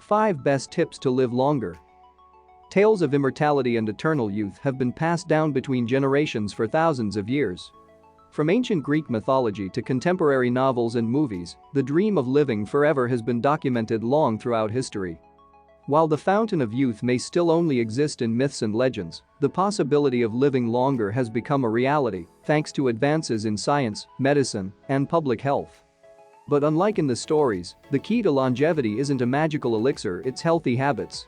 5 Best Tips to Live Longer. Tales of immortality and eternal youth have been passed down between generations for thousands of years. From ancient Greek mythology to contemporary novels and movies, the dream of living forever has been documented long throughout history. While the fountain of youth may still only exist in myths and legends, the possibility of living longer has become a reality thanks to advances in science, medicine, and public health. But unlike in the stories, the key to longevity isn't a magical elixir, it's healthy habits.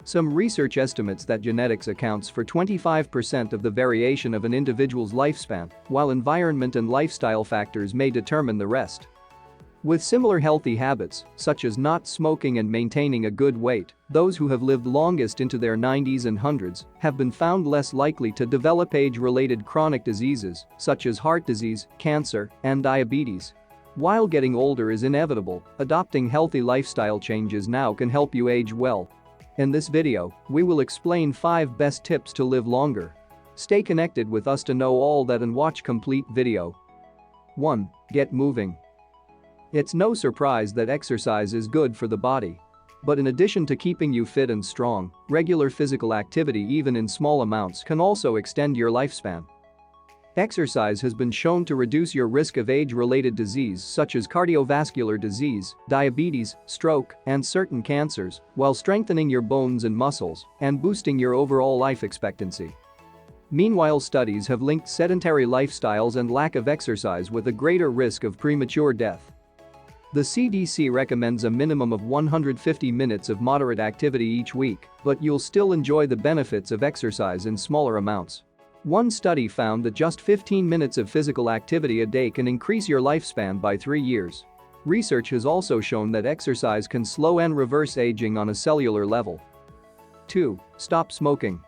Some research estimates that genetics accounts for 25% of the variation of an individual's lifespan, while environment and lifestyle factors may determine the rest. With similar healthy habits, such as not smoking and maintaining a good weight, those who have lived longest into their 90s and 100s have been found less likely to develop age-related chronic diseases, such as heart disease, cancer, and diabetes. While getting older is inevitable, adopting healthy lifestyle changes now can help you age well. In this video, we will explain 5 best tips to live longer. Stay connected with us to know all that and watch complete video. 1. Get moving. It's no surprise that exercise is good for the body. But in addition to keeping you fit and strong, regular physical activity even in small amounts can also extend your lifespan. Exercise has been shown to reduce your risk of age-related disease such as cardiovascular disease, diabetes, stroke, and certain cancers, while strengthening your bones and muscles and boosting your overall life expectancy. Meanwhile, studies have linked sedentary lifestyles and lack of exercise with a greater risk of premature death. The CDC recommends a minimum of 150 minutes of moderate activity each week, but you'll still enjoy the benefits of exercise in smaller amounts. One study found that just 15 minutes of physical activity a day can increase your lifespan by 3 years. Research has also shown that exercise can slow and reverse aging on a cellular level. 2. Stop smoking.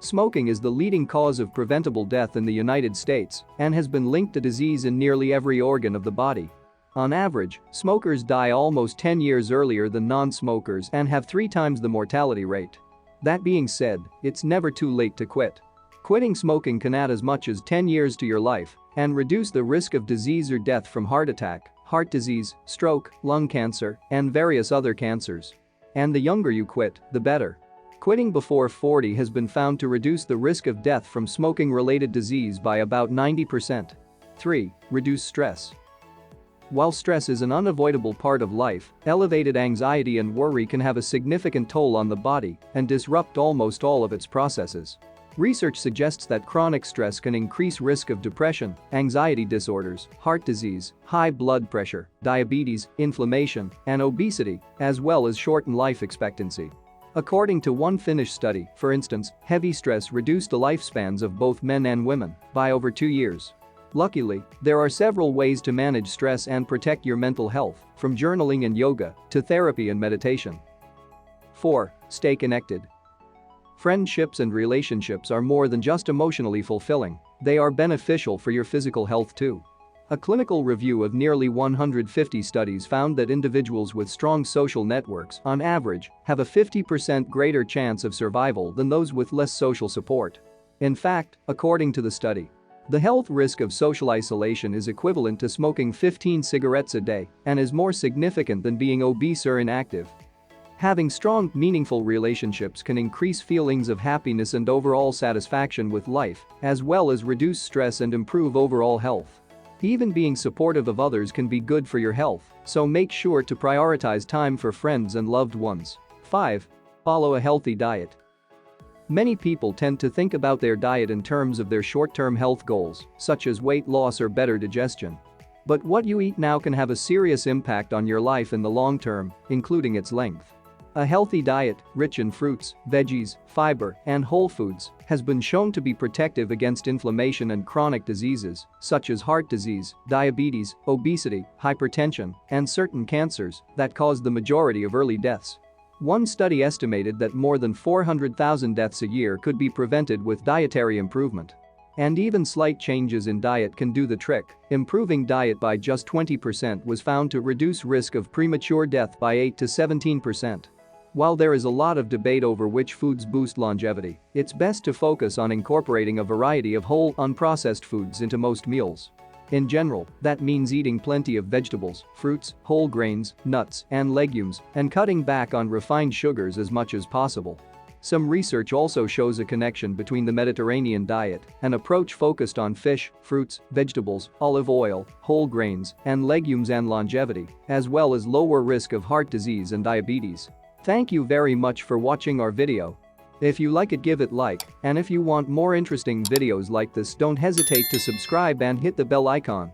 Smoking is the leading cause of preventable death in the United States and has been linked to disease in nearly every organ of the body. On average, smokers die almost 10 years earlier than non-smokers and have 3 times the mortality rate. That being said, it's never too late to quit. Quitting smoking can add as much as 10 years to your life and reduce the risk of disease or death from heart attack, heart disease, stroke, lung cancer, and various other cancers. And the younger you quit, the better. Quitting before 40 has been found to reduce the risk of death from smoking-related disease by about 90%. 3. Reduce stress. While stress is an unavoidable part of life, elevated anxiety and worry can have a significant toll on the body and disrupt almost all of its processes. Research suggests that chronic stress can increase risk of depression, anxiety disorders, heart disease, high blood pressure, diabetes, inflammation, and obesity, as well as shorten life expectancy. According to one Finnish study, for instance, heavy stress reduced the lifespans of both men and women by over 2 years. Luckily, there are several ways to manage stress and protect your mental health, from journaling and yoga to therapy and meditation. 4. Stay connected. Friendships and relationships are more than just emotionally fulfilling, they are beneficial for your physical health too. A clinical review of nearly 150 studies found that individuals with strong social networks, on average, have a 50% greater chance of survival than those with less social support. In fact, according to the study, the health risk of social isolation is equivalent to smoking 15 cigarettes a day and is more significant than being obese or inactive. Having strong, meaningful relationships can increase feelings of happiness and overall satisfaction with life, as well as reduce stress and improve overall health. Even being supportive of others can be good for your health, so make sure to prioritize time for friends and loved ones. 5. Follow a healthy diet. Many people tend to think about their diet in terms of their short-term health goals, such as weight loss or better digestion. But what you eat now can have a serious impact on your life in the long term, including its length. A healthy diet, rich in fruits, veggies, fiber, and whole foods, has been shown to be protective against inflammation and chronic diseases, such as heart disease, diabetes, obesity, hypertension, and certain cancers that cause the majority of early deaths. One study estimated that more than 400,000 deaths a year could be prevented with dietary improvement. And even slight changes in diet can do the trick. Improving diet by just 20% was found to reduce risk of premature death by 8 to 17%. While there is a lot of debate over which foods boost longevity, it's best to focus on incorporating a variety of whole, unprocessed foods into most meals. In general, that means eating plenty of vegetables, fruits, whole grains, nuts, and legumes, and cutting back on refined sugars as much as possible. Some research also shows a connection between the Mediterranean diet, an approach focused on fish, fruits, vegetables, olive oil, whole grains, and legumes and longevity, as well as lower risk of heart disease and diabetes. Thank you very much for watching our video. If you like it, give it like, and if you want more interesting videos like this, don't hesitate to subscribe and hit the bell icon.